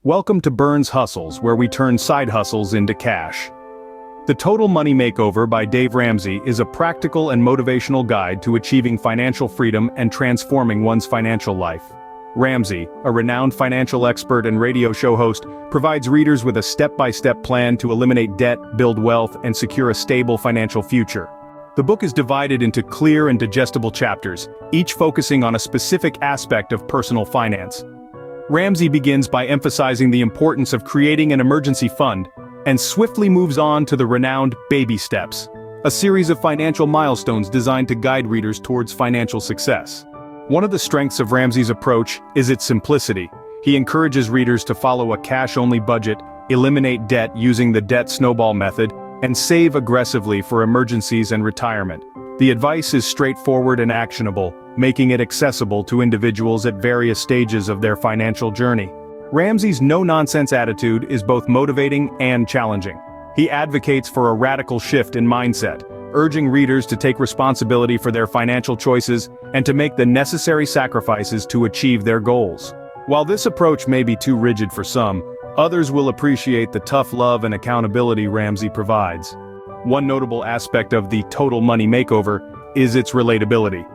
Welcome to Burns Hustles, where we turn side hustles into cash. The Total Money Makeover by Dave Ramsey is a practical and motivational guide to achieving financial freedom and transforming one's financial life. Ramsey, a renowned financial expert and radio show host, provides readers with a step-by-step plan to eliminate debt, build wealth, and secure a stable financial future. The book is divided into clear and digestible chapters, each focusing on a specific aspect of personal finance. Ramsey begins by emphasizing the importance of creating an emergency fund, and swiftly moves on to the renowned baby steps, a series of financial milestones designed to guide readers towards financial success. One of the strengths of Ramsey's approach is its simplicity. He encourages readers to follow a cash-only budget, eliminate debt using the debt snowball method, and save aggressively for emergencies and retirement. The advice is straightforward and actionable, making it accessible to individuals at various stages of their financial journey. Ramsey's no-nonsense attitude is both motivating and challenging. He advocates for a radical shift in mindset, urging readers to take responsibility for their financial choices and to make the necessary sacrifices to achieve their goals. While this approach may be too rigid for some, others will appreciate the tough love and accountability Ramsey provides. One notable aspect of the Total Money Makeover is its relatability.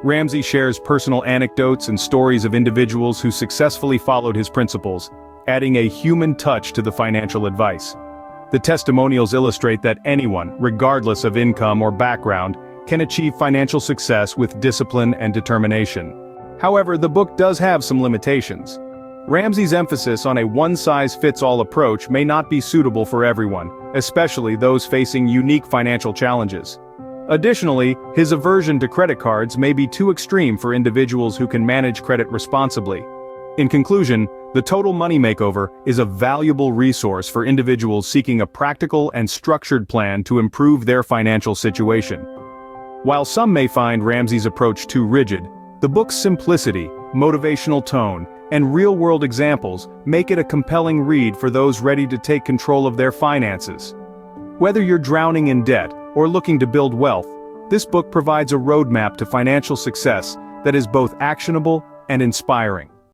Ramsey shares personal anecdotes and stories of individuals who successfully followed his principles, adding a human touch to the financial advice. The testimonials illustrate that anyone, regardless of income or background, can achieve financial success with discipline and determination. However, the book does have some limitations. Ramsey's emphasis on a one-size-fits-all approach may not be suitable for everyone, especially those facing unique financial challenges. Additionally, his aversion to credit cards may be too extreme for individuals who can manage credit responsibly. In conclusion, the Total Money Makeover is a valuable resource for individuals seeking a practical and structured plan to improve their financial situation. While some may find Ramsey's approach too rigid, the book's simplicity, motivational tone, and real-world examples make it a compelling read for those ready to take control of their finances. Whether you're drowning in debt or looking to build wealth, this book provides a roadmap to financial success that is both actionable and inspiring.